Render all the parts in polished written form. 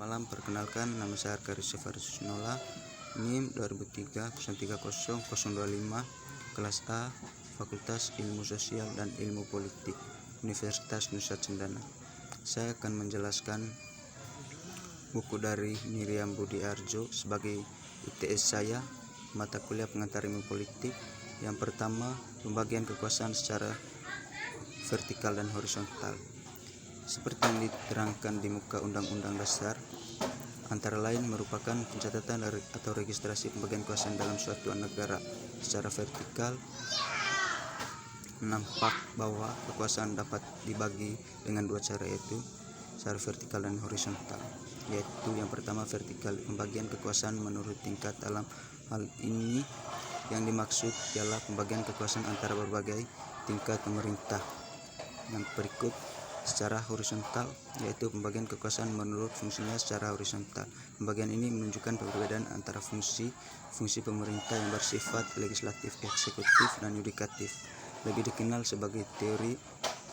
malam. Perkenalkan, nama saya Arkari Sefarisunola, NIM 2003-030-025, kelas A, Fakultas Ilmu Sosial dan Ilmu Politik, Universitas Nusa Cendana. Saya akan menjelaskan buku dari Miriam Budi Arjo sebagai ITS saya, mata kuliah pengantar ilmu politik. Yang pertama, pembagian kekuasaan secara vertikal dan horizontal. Seperti yang diterangkan di muka Undang-Undang Dasar, antara lain merupakan pencatatan atau registrasi pembagian kekuasaan dalam suatu negara. Secara vertikal, nampak bahwa kekuasaan dapat dibagi dengan dua cara, yaitu secara vertikal dan horizontal. Yaitu yang pertama, vertikal, pembagian kekuasaan menurut tingkat. Dalam hal ini yang dimaksud ialah pembagian kekuasaan antara berbagai tingkat pemerintah. Yang berikut, secara horizontal, yaitu pembagian kekuasaan menurut fungsinya secara horizontal. Pembagian ini menunjukkan perbedaan antara fungsi pemerintah yang bersifat legislatif, eksekutif, dan yudikatif. Lebih dikenal sebagai teori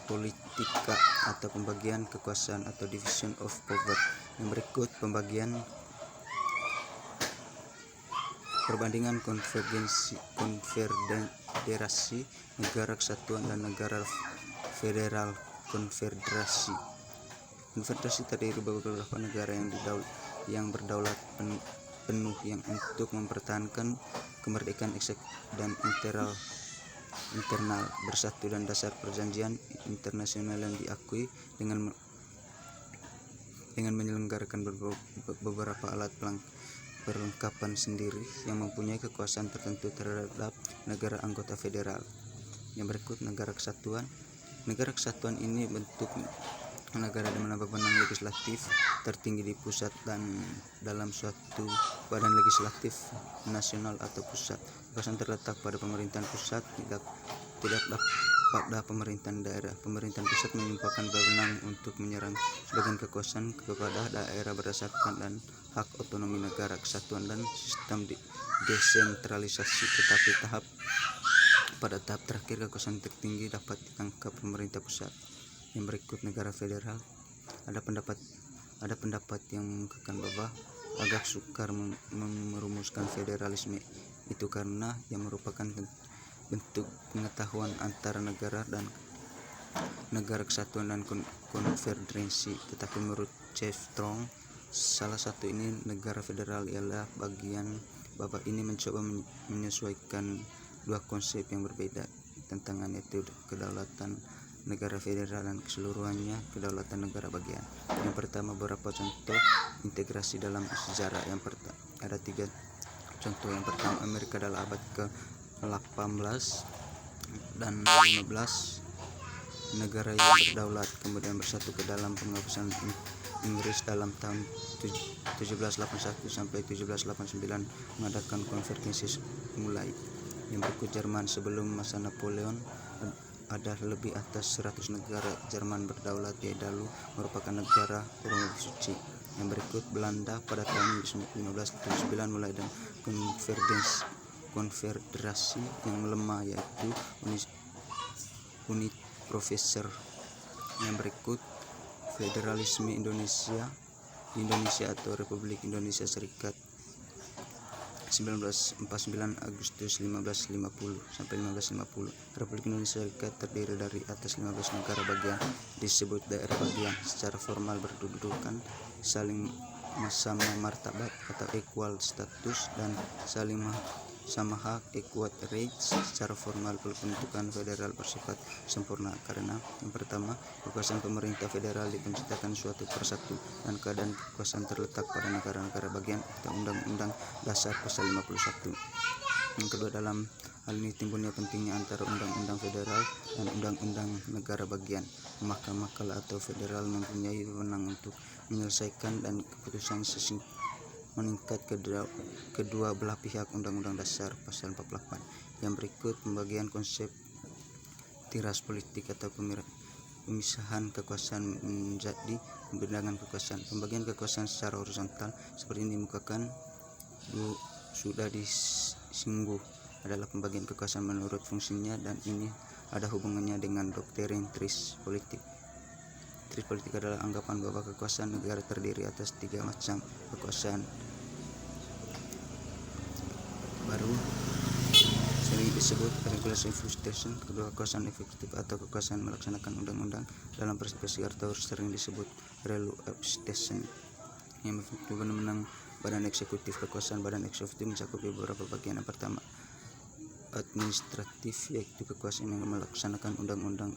politika atau pembagian kekuasaan atau division of power. Yang berikut, perbandingan konfederasi, negara kesatuan, dan negara federal. Konfederasi terdiri dari beberapa negara yang berdaulat penuh yang untuk mempertahankan kemerdekaan dan internal bersatu dan dasar perjanjian internasional yang diakui dengan menyelenggarakan beberapa alat perlengkapan sendiri yang mempunyai kekuasaan tertentu terhadap negara anggota federal. Yang berikut, negara kesatuan. Negara kesatuan ini bentuk negara di mana wewenang legislatif tertinggi di pusat dan dalam suatu badan legislatif nasional atau pusat. Kekuasaan terletak pada pemerintahan pusat, tidak pada pemerintahan daerah. Pemerintahan pusat menyumpahkan wewenang untuk menyerang sebagian kekuasaan kepada daerah berdasarkan dan hak otonomi negara kesatuan dan sistem desentralisasi, tetapi pada tahap terakhir kekuasaan tertinggi dapat ditangkap pemerintah pusat. Yang berikut, negara federal. Ada pendapat yang mengatakan bahwa agak sukar merumuskan federalisme itu karena yang merupakan bentuk pengetahuan antara negara dan negara kesatuan dan konfederasi. Tetapi menurut Jeff Strong, salah satu ini negara federal ialah bagian bahwa ini mencoba menyesuaikan dua konsep yang berbeda tantangan, yaitu kedaulatan negara federal dan keseluruhannya kedaulatan negara bagian. Yang pertama, beberapa contoh integrasi dalam sejarah. Ada 3 contoh. Yang pertama, Amerika dalam abad ke-18 dan 15, negara yang berdaulat kemudian bersatu ke dalam penghapusan Inggris dalam tahun 1781 sampai 1789 mengadakan konvergensi mulai. Yang berikut, Jerman. Sebelum masa Napoleon ada lebih atas 100 negara Jerman berdaulat, yaitu merupakan negara Romawi suci. Yang berikut, Belanda pada tahun 1579 mulai dan konfederasi yang melemah, yaitu unit profesor. Yang berikut, federalisme Indonesia atau Republik Indonesia Serikat 1949 Agustus 1550 sampai 1550. Republik Indonesia Serikat terdiri dari atas 15 negara bagian disebut daerah bagian. Secara formal berkedudukan saling sama martabat atau equal status dan saling sama hak equal rights. Secara formal pembentukan federal bersifat sempurna karena yang pertama, kekuasaan pemerintah federal dipenciptakan suatu persatu dan keadaan kekuasaan terletak pada negara-negara bagian atau Undang-Undang Dasar Pasal 51. Yang kedua, dalam hal ini timbulnya pentingnya antara Undang-Undang Federal dan Undang-Undang Negara Bagian. Mahkamah atau federal mempunyai wewenang untuk menyelesaikan dan keputusan meningkat kedua belah pihak. Undang-Undang Dasar Pasal 48. Yang berikut, pembagian konsep tiras politik atau pemisahan kekuasaan menjadi pembedahan kekuasaan. Pembagian kekuasaan secara horizontal seperti yang dimukakan sudah disinggung adalah pembagian kekuasaan menurut fungsinya, dan ini ada hubungannya dengan doktrin tris politik. doktrin politik adalah anggapan bahwa kekuasaan negara terdiri atas 3 macam kekuasaan baru sering disebut regulation institution. Kedua, kekuasaan efektif atau kekuasaan melaksanakan undang-undang dalam persepsi atau sering disebut relu station. Yang menang badan eksekutif. Kekuasaan badan eksekutif mencakup beberapa bagian. Yang pertama, administratif, yaitu kekuasaan yang melaksanakan undang-undang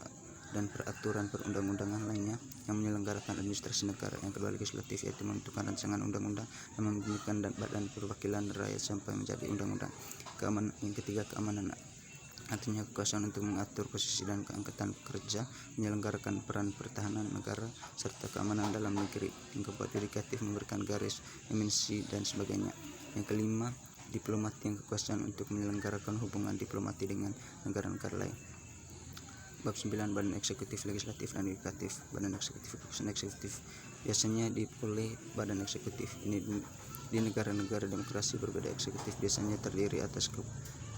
dan peraturan perundang-undangan lainnya yang menyelenggarakan administrasi negara. Yang kedua, legislatif, yaitu menentukan rancangan undang-undang dan membentukkan badan perwakilan rakyat sampai menjadi undang-undang. Yang ketiga, keamanan, artinya kekuasaan untuk mengatur posisi dan keangkatan kerja, menyelenggarakan peran pertahanan negara serta keamanan dalam negeri. Yang keempat, yudikatif, memberikan garis, emisi dan sebagainya. Yang kelima, diplomat, yang kekuasaan untuk menyelenggarakan hubungan diplomati dengan negara-negara lain. Bab 9, badan eksekutif, legislatif dan yudikatif. Badan eksekutif, kekuasaan eksekutif biasanya dipilih badan eksekutif. Ini di negara-negara demokrasi berbeda. Eksekutif biasanya terdiri atas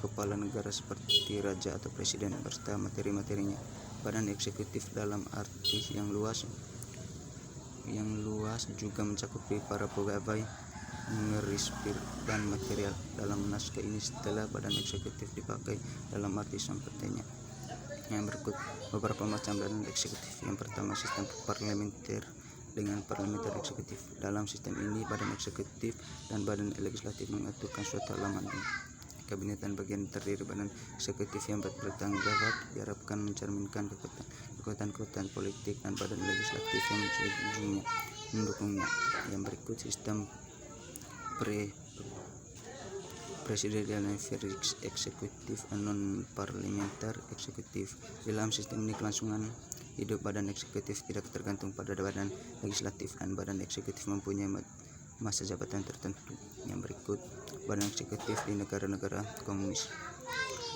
kepala negara seperti raja atau presiden beserta materi-materinya. Badan eksekutif dalam arti yang luas juga mencakupi para pegawai, ngerispir dan material. Dalam naskah ini setelah badan eksekutif dipakai dalam arti sepertinya. Yang berikut beberapa macam badan eksekutif. Yang pertama, sistem parlementer dengan parlementer eksekutif. Dalam sistem ini badan eksekutif dan badan legislatif mengaturkan suatu halaman kabinet dan bagian terdiri badan eksekutif yang bertanggung jawab diharapkan mencerminkan kekuatan politik dan badan legislatif yang mendukungnya. Yang berikut sistem presidensial eksekutif non parlementer eksekutif. Dalam sistem ini kelangsungan hidup badan eksekutif tidak tergantung pada badan legislatif dan badan eksekutif mempunyai masa jabatan tertentu. Yang berikut badan eksekutif di negara-negara komunis.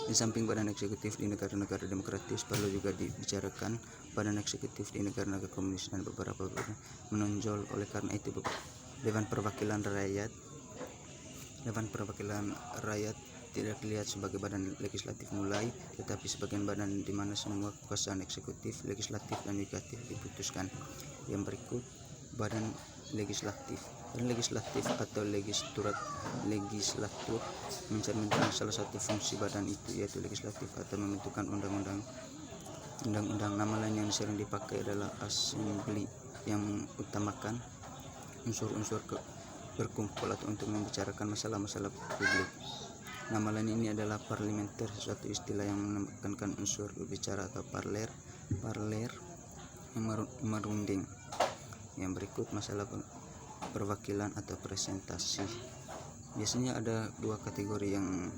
Di samping badan eksekutif di negara-negara demokratis, perlu juga dibicarakan badan eksekutif di negara-negara komunis dan beberapa menonjol. Oleh karena itu, Dewan Perwakilan Rakyat tidak dilihat sebagai badan legislatif mulai, tetapi sebagai badan di mana semua kekuasaan eksekutif, legislatif dan yudikatif diputuskan. Yang berikut badan legislatif. Badan legislatif atau legislatur mencerminkan salah satu fungsi badan itu, yaitu legislatif atau membentukkan undang-undang. Nama lain yang sering dipakai adalah assembly, yang mengutamakan unsur-unsur berkumpul atau untuk membicarakan masalah-masalah publik. Nama lain ini adalah parlementer, suatu istilah yang menekankan unsur berbicara atau parler yang merunding. Yang berikut masalah perwakilan atau presentasi. Biasanya ada 2 kategori yang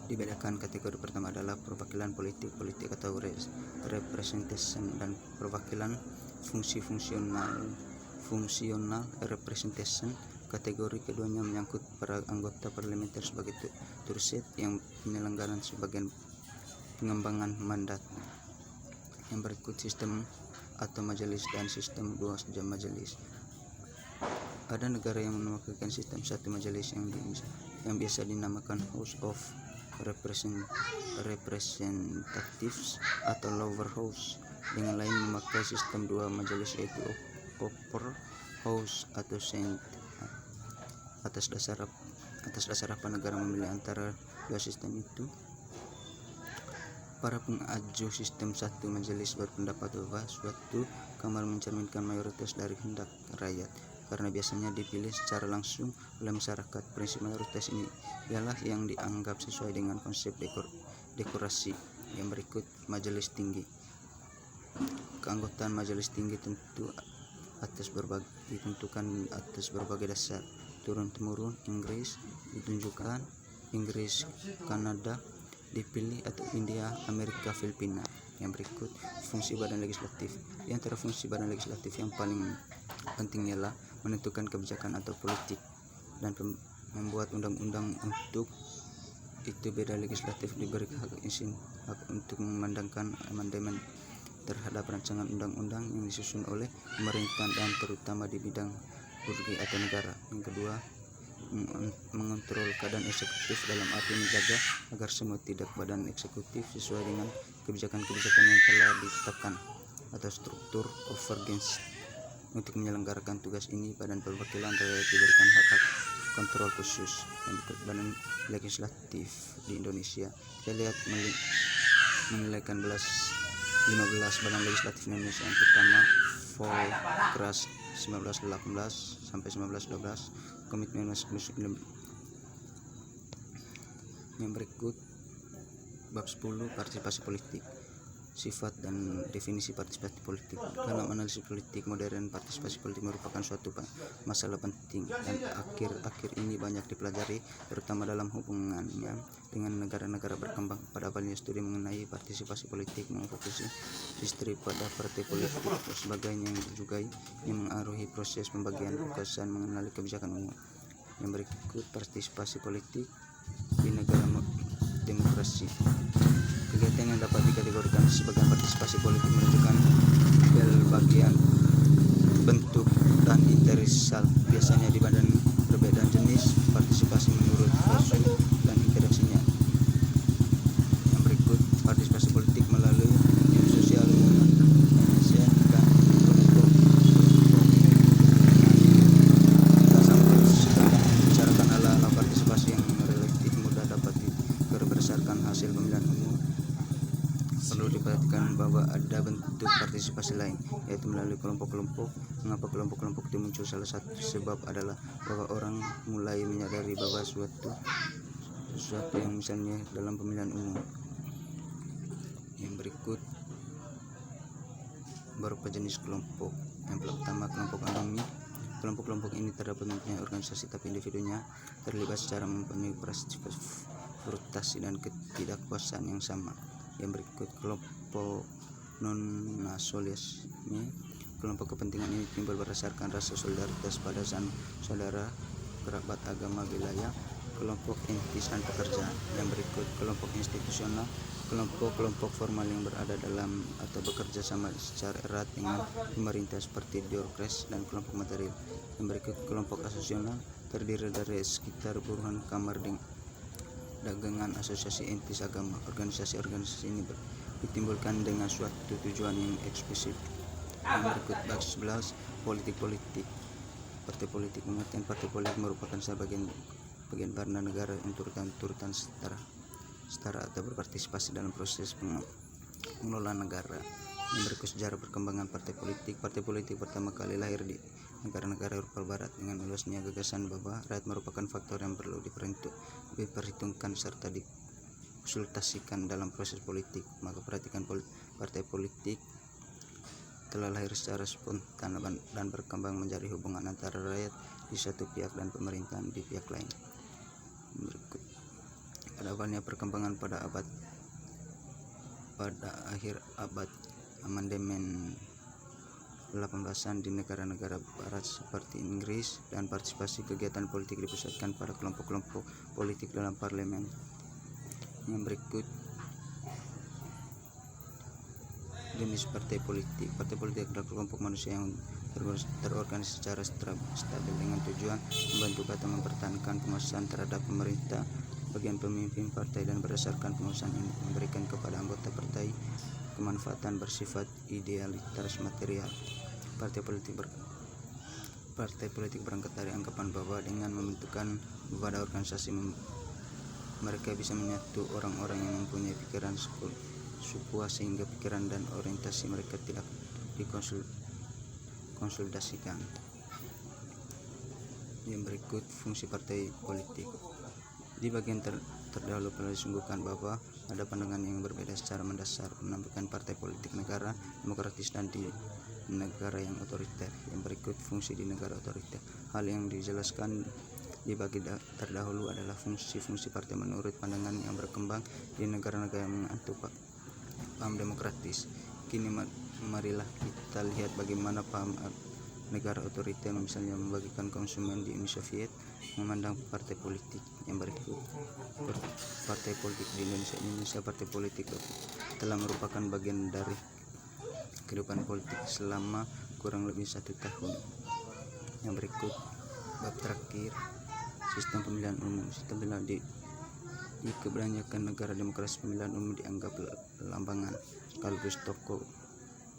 dibedakan. Kategori pertama adalah perwakilan politik atau representation, dan perwakilan fungsional representation. Kategori keduanya menyangkut para anggota parlementer sebagai turset yang penyelenggaraan sebagian pengembangan mandat. Yang berikut sistem atau majelis dan sistem 2 majelis. Ada negara yang memakai sistem 1 majelis yang biasa dinamakan House of Representatives atau Lower House. Dengan lain memakai sistem 2 majelis, yaitu Upper House atau Senate. Atas dasar apa negara memilih antara 2 sistem itu? Para pengaju sistem 1 majelis berpendapat bahwa suatu kamar mencerminkan mayoritas dari kehendak rakyat karena biasanya dipilih secara langsung oleh masyarakat. Prinsip mayoritas ini ialah yang dianggap sesuai dengan konsep dekorasi. Yang berikut majelis tinggi. Keanggotaan majelis tinggi ditentukan atas berbagai dasar turun-temurun. Inggris ditunjukkan, Inggris, Kanada dipilih, atau India, Amerika, Filipina. Yang berikut fungsi badan legislatif. Di antara fungsi badan legislatif yang paling penting ialah menentukan kebijakan atau politik dan membuat undang-undang. Untuk itu badan legislatif diberi hak untuk memandangkan amandemen terhadap rancangan undang-undang yang disusun oleh pemerintah dan terutama di bidang publik atau negara. Yang kedua, mengontrol keadaan eksekutif dalam arti menjaga agar semua tindak badan eksekutif sesuai dengan kebijakan-kebijakan yang telah ditetapkan. atau struktur konvergensi. Untuk menyelenggarakan tugas ini, Badan Perwakilan Rakyat diberikan hak kontrol khusus yang Badan Legislatif di Indonesia. Kita lihat menilaikan 15 Badan Legislatif Indonesia. Yang pertama, Volkras 1918 sampai 1912, Komitmen Muslim. Yang berikut bab 10, partisipasi politik. Sifat dan definisi partisipasi politik. Dalam analisis politik modern, partisipasi politik merupakan suatu masalah penting dan akhir-akhir ini banyak dipelajari, terutama dalam hubungannya dengan negara-negara berkembang. Pada awalnya studi mengenai partisipasi politik memfokusi history pada partai politik dan sebagainya yang juga yang mengaruhi proses pembagian kekuasaan mengenali kebijakan umum. Yang berikut partisipasi politik di negara demokrasi. Kegiatan yang dapat dikategorikan sebagai partisipasi politik menunjukkan bagian bentuk dan interesal, biasanya di badan perbedaan jenis partisipasi menurut fungsi dan interaksinya. Yang berikut partisipasi politik melalui sosial Indonesia dan kelompok. Kita sampai sedang bicarakan ala partisipasi yang relatif mudah dapat berdasarkan hasil pemilihan umum. Perlu diperhatikan bahwa ada bentuk partisipasi lain, yaitu melalui kelompok-kelompok. Mengapa kelompok-kelompok itu muncul? Salah satu sebab adalah bahwa orang mulai menyadari bahwa sesuatu yang misalnya dalam pemilihan umum. Yang berikut beberapa jenis kelompok. Yang pertama, kelompok anonim. Kelompok-kelompok ini terdapat mempunyai organisasi, tapi individunya terlibat secara mempunyai frustasi dan ketidakpuasan yang sama. Yang berikut kelompok non-nasionalisme. Kelompok kepentingan ini timbul berdasarkan rasa solidaritas pada saudara, kerabat, agama, wilayah. Kelompok entis dan pekerjaan. Yang berikut kelompok institusional. Kelompok formal yang berada dalam atau bekerja sama secara erat dengan pemerintah seperti birokrasi dan kelompok material. Yang berikut kelompok asosional, terdiri dari sekitar puluhan kamar dagangan, asosiasi entis agama. Organisasi-organisasi ini ditimbulkan dengan suatu tujuan yang eksplisit. Yang berikut bab 11, politik. Partai politik. Pengertian partai politik merupakan bagian warna negara untuk turut setara atau berpartisipasi dalam proses pengelolaan negara. Yang berikut sejarah perkembangan partai politik. Partai politik pertama kali lahir di negara-negara Eropa Barat dengan meluasnya gagasan bahwa rakyat merupakan faktor yang perlu diperhitungkan serta dikonsultasikan dalam proses politik. Maka perhatikan partai politik telah lahir secara spontan dan berkembang menjadi hubungan antara rakyat di satu pihak dan pemerintahan di pihak lain. Berikut pada awalnya perkembangan pada akhir abad amandemen 18-an di negara-negara barat seperti Inggris, dan partisipasi kegiatan politik dipusatkan pada kelompok-kelompok politik dalam parlemen. Yang berikut jenis partai politik. Partai politik adalah kelompok manusia yang terorganisasi secara stabil dengan tujuan membantu atau mempertahankan penguasaan terhadap pemerintah, bagian pemimpin partai, dan berdasarkan penguasaan ini memberikan kepada anggota partai kemanfaatan bersifat idealitas material. Partai politik berangkat dari anggapan bahwa dengan membentukkan beberapa organisasi mereka bisa menyatu orang-orang yang mempunyai pikiran sepuas sehingga pikiran dan orientasi mereka tidak dikonsolidasikan. Yang berikut fungsi partai politik. Di bagian terdahulu perlu disungguhkan bahwa ada pandangan yang berbeda secara mendasar menampilkan partai politik negara demokratis dan di negara yang otoriter. Yang berikut fungsi di negara otoriter. Hal yang dijelaskan di bagian terdahulu adalah fungsi-fungsi partai menurut pandangan yang berkembang di negara-negara yang menganut paham demokratis. Kini marilah kita lihat bagaimana paham negara otoriter, misalnya membagikan konsumen di Uni Soviet, memandang partai politik. Yang berikut partai politik di Indonesia. Partai politik telah merupakan bagian dari kehidupan politik selama kurang lebih 1 tahun. Yang berikut bab terakhir, sistem pemilihan umum. Sistem pemilihan di kebanyakan negara demokrasi, pemilihan umum dianggap lambangan sekaligus toko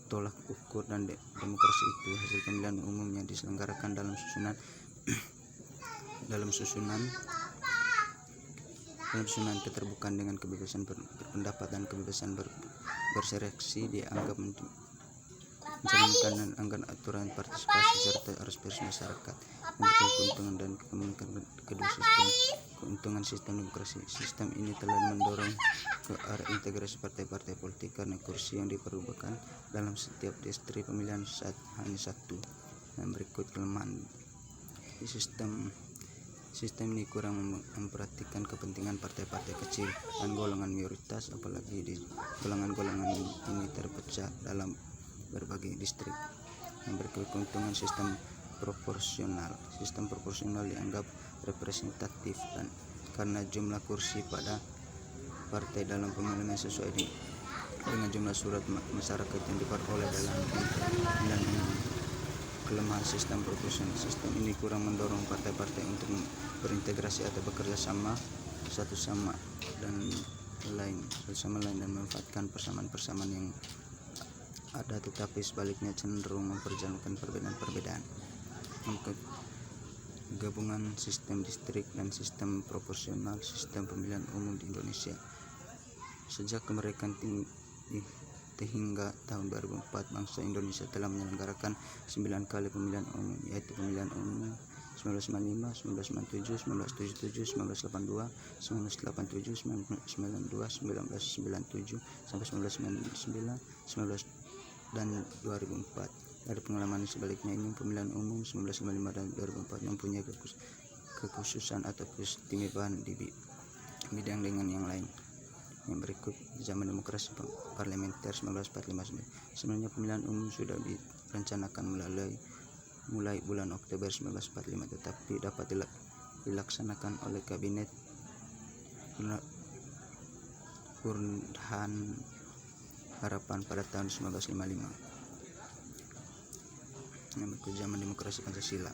tolak ukur dan demokrasi itu hasil pemilihan umum yang diselenggarakan dalam susunan keterbukaan dengan kebebasan berpendapat dan kebebasan berseleksi dianggap mencerminkan dan anggaran aturan partisipasi serta aspirasi masyarakat, memberikan keuntungan dan kemungkinan kedua keuntungan sistem demokrasi. Sistem ini telah mendorong ke arah integrasi partai-partai politik karena kursi yang diperlukan dalam setiap distrik pemilihan hanya satu. Dan berikut kelemahan sistem ini kurang memperhatikan kepentingan partai-partai kecil dan golongan minoritas, apalagi di golongan-golongan ini terpecah dalam berbagai distrik. Yang berikut keuntungan sistem proporsional. Sistem proporsional dianggap representatif dan karena jumlah kursi pada partai dalam pemilihan sesuai dengan jumlah surat masyarakat yang diperoleh dalam pemilihan umum. Kelemahan sistem proporsional. Sistem ini kurang mendorong partai-partai untuk berintegrasi atau bekerja sama satu sama lain dan memanfaatkan persamaan-persamaan yang ada, tetapi sebaliknya cenderung memperjuangkan perbedaan-perbedaan. Gabungan sistem distrik dan sistem proporsional sistem pemilihan umum di Indonesia. Sejak kemerdekaan hingga tahun 2004, bangsa Indonesia telah menyelenggarakan 9 kali pemilihan umum, yaitu pemilihan umum 1995, 1997, 1977, 1982, 1987, 1992, 1997 sampai 1999, dan 2004. Dari pengalaman sebaliknya ini, pemilihan umum 1995 dan 2004 mempunyai kekhususan atau keistimewaan di bidang dengan yang lain. Yang berikut, zaman demokrasi parlementer 1945. Sebenarnya pemilihan umum sudah direncanakan mulai bulan Oktober 1945, tetapi dapat dilaksanakan oleh kabinet Burhan Harapan pada tahun 1955. Yang berikut, zaman demokrasi Pancasila.